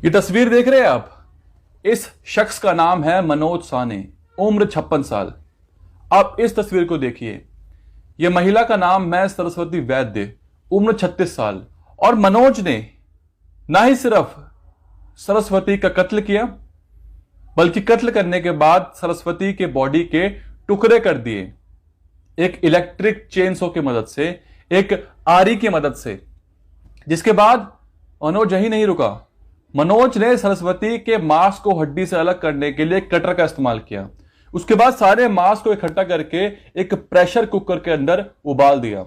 ये तस्वीर देख रहे हैं आप। इस शख्स का नाम है मनोज साहनी, उम्र 56 साल। अब इस तस्वीर को देखिए। यह महिला का नाम है सरस्वती वैद्य, उम्र 36 साल। और मनोज ने ना ही सिर्फ सरस्वती का कत्ल किया, बल्कि कत्ल करने के बाद सरस्वती के बॉडी के टुकड़े कर दिए एक इलेक्ट्रिक चेनसो की मदद से, एक आरी की मदद से। जिसके बाद मनोज यही नहीं रुका। मनोज ने सरस्वती के मांस को हड्डी से अलग करने के लिए कटर का इस्तेमाल किया। उसके बाद सारे मांस को इकट्ठा करके एक प्रेशर कुकर के अंदर उबाल दिया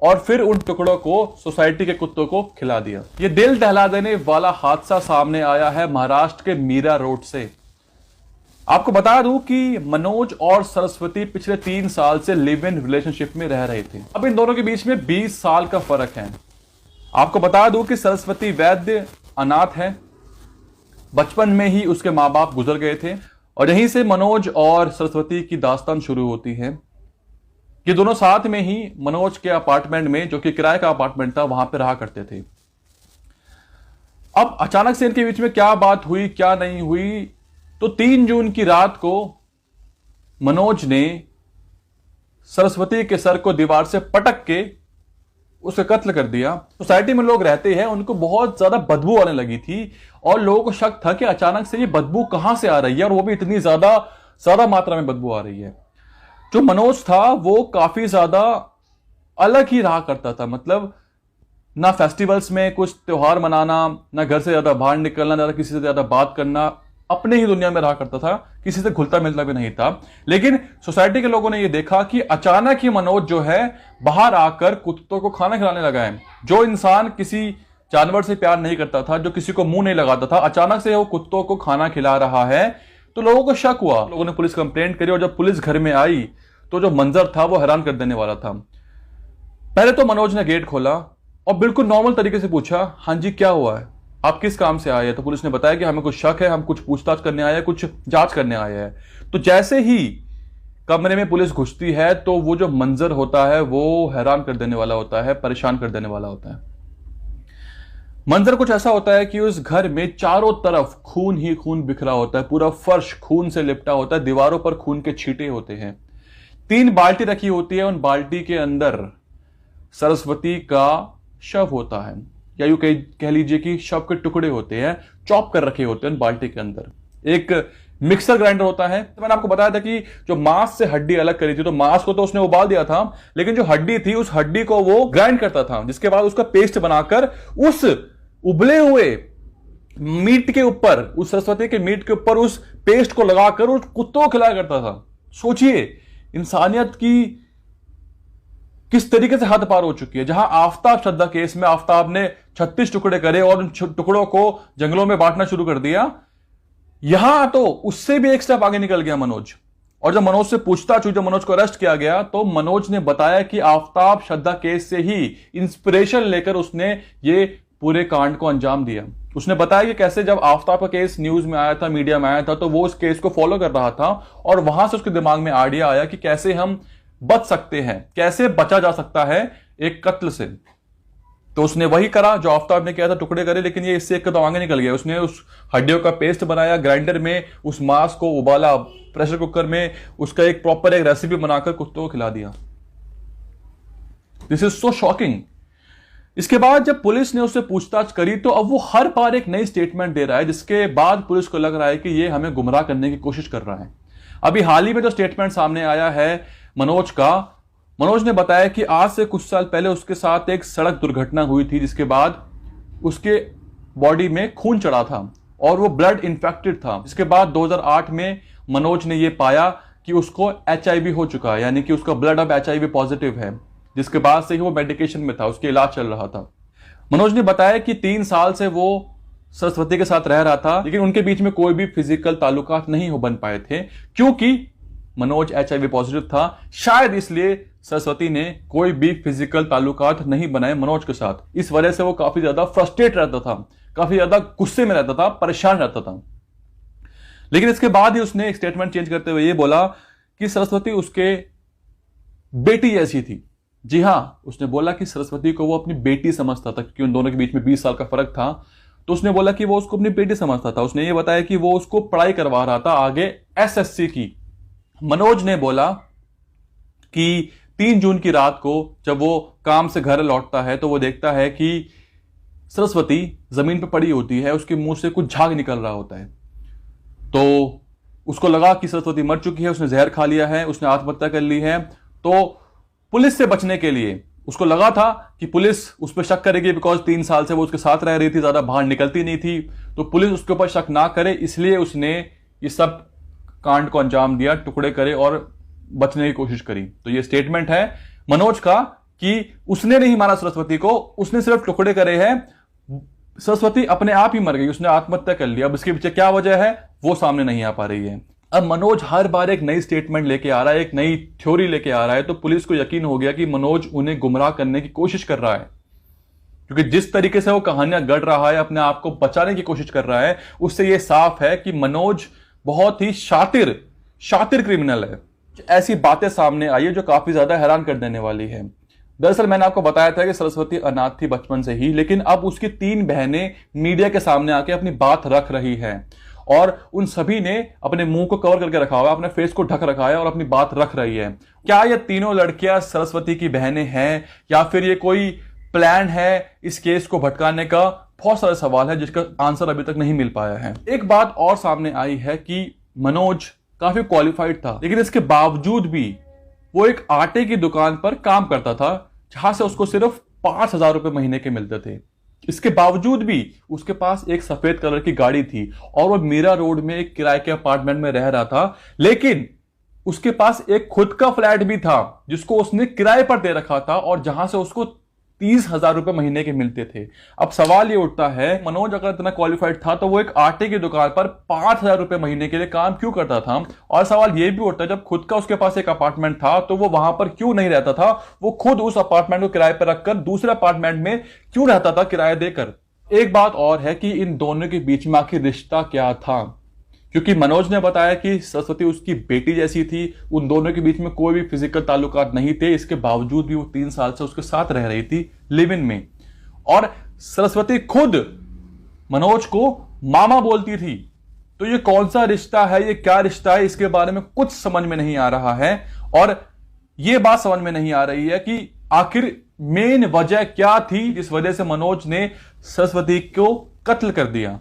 और फिर उन टुकड़ों को सोसाइटी के कुत्तों को खिला दिया। यह दिल दहला देने वाला हादसा सामने आया है महाराष्ट्र के मीरा रोड से। आपको बता दूं कि मनोज और सरस्वती पिछले 3 साल से लिव इन रिलेशनशिप में रह रहे थे। अब इन दोनों के बीच में 20 साल का फर्क है। आपको बता दूं कि सरस्वती वैद्य अनाथ है। बचपन में ही उसके मां बाप गुजर गए थे और यहीं से मनोज और सरस्वती की दास्तान शुरू होती है। ये दोनों साथ में ही मनोज के अपार्टमेंट में, जो कि किराए का अपार्टमेंट था, वहां पे रहा करते थे। अब अचानक से इनके बीच में क्या बात हुई, क्या नहीं हुई, तो 3 जून की रात को मनोज ने सरस्वती के सर को दीवार से पटक के उसे कत्ल कर दिया। सोसाइटी में लोग रहते हैं, उनको बहुत ज्यादा बदबू आने लगी थी और लोगों को शक था कि अचानक से ये बदबू कहां से आ रही है, और वो भी इतनी ज्यादा मात्रा में बदबू आ रही है। जो मनोज था वो काफी ज्यादा अलग ही रहा करता था। मतलब ना फेस्टिवल्स में कुछ त्योहार मनाना, ना घर से ज्यादा बाहर निकलना, ना किसी से ज्यादा बात करना, अपने ही दुनिया में रहा करता था, किसी से घुलता मिलता भी नहीं था। लेकिन सोसाइटी के लोगों ने यह देखा कि अचानक ही मनोज जो है बाहर आकर कुत्तों को खाना खिलाने लगा है। जो इंसान किसी जानवर से प्यार नहीं करता था, जो किसी को मुंह नहीं लगाता था, अचानक से वो कुत्तों को खाना खिला रहा है। तो लोगों को शक हुआ, लोगों ने पुलिस कंप्लेंट करी और जब पुलिस घर में आई तो जो मंजर था वो हैरान कर देने वाला था। पहले तो मनोज ने गेट खोला और बिल्कुल नॉर्मल तरीके से पूछा, हाँ जी क्या हुआ है, आप किस काम से आए हैं? तो पुलिस ने बताया कि हमें कुछ शक है, हम कुछ पूछताछ करने आए हैं, कुछ जांच करने आए हैं। तो जैसे ही कमरे में पुलिस घुसती है तो वो जो मंजर होता है वो हैरान कर देने वाला होता है, परेशान कर देने वाला होता है। मंजर कुछ ऐसा होता है कि उस घर में चारों तरफ खून ही खून बिखरा होता है, पूरा फर्श खून से लिपटा होता है, दीवारों पर खून के छींटे होते हैं। 3 बाल्टी रखी होती है, उन बाल्टी के अंदर सरस्वती का शव होता है, या यूं कह लीजिए कि शव के टुकड़े होते हैं, चॉप कर रखे होते हैं बाल्टी के अंदर। एक मिक्सर ग्राइंडर होता है। तो मैंने आपको बताया था कि जो मांस से हड्डी अलग करी थी, तो मांस को तो उसने उबाल दिया था, लेकिन जो हड्डी थी उस हड्डी को वो ग्राइंड करता था, जिसके बाद उसका पेस्ट बनाकर उस उबले हुए मीट के ऊपर, उस सरस्वती के मीट के ऊपर उस पेस्ट को लगाकर उस कुत्तों को खिलाया करता था। सोचिए इंसानियत की किस तरीके से हद पार हो चुकी है। जहां आफ्ताब श्रद्धा केस में आफ्ताब ने 36 टुकड़े करे और उन टुकड़ों को जंगलों में बांटना शुरू कर दिया, यहां तो उससे भी एक स्टेप आगे निकल गया मनोज। और जब मनोज से पूछताछ हुई, जब मनोज को अरेस्ट किया गया, तो मनोज ने बताया कि आफ्ताब श्रद्धा केस से ही इंस्पिरेशन लेकर उसने ये पूरे कांड को अंजाम दिया। उसने बताया कि कैसे जब आफ्ताब का केस न्यूज में आया था, मीडिया में आया था, तो वो उस केस को फॉलो कर रहा था और वहां से उसके दिमाग में आइडिया आया कि कैसे हम बच सकते हैं, कैसे बचा जा सकता है एक कत्ल से। तो उसने वही करा जो आफ्ताब ने किया था, टुकड़े करे, लेकिन ये इससे एक कदम आगे निकल गया। उसने उस हड्डियों का पेस्ट बनाया, ग्राइंडर में उस मांस को उबाला, प्रेशर कुकर में उसका एक प्रॉपर एक रेसिपी बनाकर कुत्तों को खिला दिया। This is so shocking. इसके बाद जब पुलिस ने उससे पूछताछ करी तो अब वो हर बार एक नई स्टेटमेंट दे रहा है, जिसके बाद पुलिस को लग रहा है कि ये हमें गुमराह करने की कोशिश कर रहा है। अभी हाल ही में जो स्टेटमेंट सामने आया है मनोज का, मनोज ने बताया कि आज से कुछ साल पहले उसके साथ एक सड़क दुर्घटना हुई थी, जिसके बाद उसके बॉडी में खून चढ़ा था और वो ब्लड इन्फेक्टेड था। जिसके बाद 2008 में मनोज ने यह पाया कि उसको HIV हो चुका है, यानी कि उसका ब्लड अब HIV पॉजिटिव है। जिसके बाद से ही वो मेडिकेशन में था, उसके इलाज चल रहा था। मनोज ने बताया कि 3 साल से वो सरस्वती के साथ रह रहा था, लेकिन उनके बीच में कोई भी फिजिकल ताल्लुकात नहीं हो बन पाए थे, क्योंकि मनोज HIV पॉजिटिव था। शायद इसलिए सरस्वती ने कोई भी फिजिकल ताल्लुकात नहीं बनाए मनोज के साथ। इस वजह से वो काफी ज्यादा फ्रस्ट्रेट रहता था, काफी ज्यादा गुस्से में रहता था, परेशान रहता था। लेकिन इसके बाद ही उसने एक स्टेटमेंट चेंज करते हुए ये बोला कि सरस्वती उसके बेटी जैसी थी। जी हां, उसने बोला कि सरस्वती को वो अपनी बेटी समझता था, क्योंकि उन दोनों के बीच में 20 साल का फर्क था। तो उसने बोला कि वो उसको अपनी बेटी समझता था। उसने ये बताया कि वो उसको पढ़ाई करवा रहा था आगे एसएससी की। मनोज ने बोला कि 3 जून की रात को जब वो काम से घर लौटता है तो वो देखता है कि सरस्वती जमीन पर पड़ी होती है, उसके मुंह से कुछ झाग निकल रहा होता है। तो उसको लगा कि सरस्वती मर चुकी है, उसने जहर खा लिया है, उसने आत्महत्या कर ली है। तो पुलिस से बचने के लिए उसको लगा था कि पुलिस उस पर शक करेगी, बिकॉज 3 साल से वो उसके साथ रह रही थी, ज्यादा बाहर निकलती नहीं थी, तो पुलिस उसके ऊपर शक ना करे, इसलिए उसने ये सब कांड को अंजाम दिया, टुकड़े करे और बचने की कोशिश करी। तो ये स्टेटमेंट है मनोज का कि उसने नहीं मारा सरस्वती को, उसने सिर्फ टुकड़े करे हैं। सरस्वती अपने आप ही मर गई, उसने आत्महत्या कर लिया। अब इसके पीछे क्या वजह है वो सामने नहीं आ पा रही है। अब मनोज हर बार एक नई स्टेटमेंट लेके आ रहा है, एक नई थ्योरी लेके आ रहा है, तो पुलिस को यकीन हो गया कि मनोज उन्हें गुमराह करने की कोशिश कर रहा है, क्योंकि जिस तरीके से वो कहानियां गढ़ रहा है, अपने आप को बचाने की कोशिश कर रहा है, उससे यह साफ है कि मनोज बहुत ही शातिर क्रिमिनल है। ऐसी बातें सामने आई है जो काफी ज्यादा हैरान कर देने वाली है। दरअसल मैंने आपको बताया था कि सरस्वती अनाथ थी बचपन से ही, लेकिन अब उसकी 3 बहनें मीडिया के सामने आके अपनी बात रख रही हैं और उन सभी ने अपने मुंह को कवर करके रखा हुआ है, अपने फेस को ढक रखा है और अपनी बात रख रही है। क्या ये तीनों लड़कियां सरस्वती की बहनें हैं या फिर ये कोई प्लान है इस केस को भटकाने का? बहुत सारे सवाल है जिसका आंसर अभी तक नहीं मिल पाया है। एक बात और सामने आई है कि मनोज काफी क्वालिफाइड था, लेकिन इसके बावजूद भी वो एक आटे की दुकान पर काम करता था जहां से उसको सिर्फ 5,000 रुपए महीने के मिलते थे। इसके बावजूद भी उसके पास एक सफेद कलर की गाड़ी थी और वो मीरा रोड में एक किराए के अपार्टमेंट में रह रहा था, लेकिन उसके पास एक खुद का फ्लैट भी था जिसको उसने किराए पर दे रखा था और जहां से उसको 30,000 रुपए महीने के मिलते थे। अब सवाल ये उठता है, मनोज अगर इतना क्वालिफाइड था तो वो एक आटे की दुकान पर 5,000 रुपए महीने के लिए काम क्यों करता था? और सवाल ये भी उठता है, जब खुद का उसके पास एक अपार्टमेंट था तो वो वहां पर क्यों नहीं रहता था? वो खुद उस अपार्टमेंट को किराए पर रखकर दूसरे अपार्टमेंट में क्यों रहता था किराया देकर? एक बात और है कि इन दोनों के बीच में आखिर रिश्ता क्या था, क्योंकि मनोज ने बताया कि सरस्वती उसकी बेटी जैसी थी, उन दोनों के बीच में कोई भी फिजिकल ताल्लुकात नहीं थे। इसके बावजूद भी वो 3 साल से उसके साथ रह रही थी लिव इन में, और सरस्वती खुद मनोज को मामा बोलती थी। तो ये कौन सा रिश्ता है, ये क्या रिश्ता है, इसके बारे में कुछ समझ में नहीं आ रहा है। और ये बात समझ में नहीं आ रही है कि आखिर मेन वजह क्या थी जिस वजह से मनोज ने सरस्वती को कत्ल कर दिया।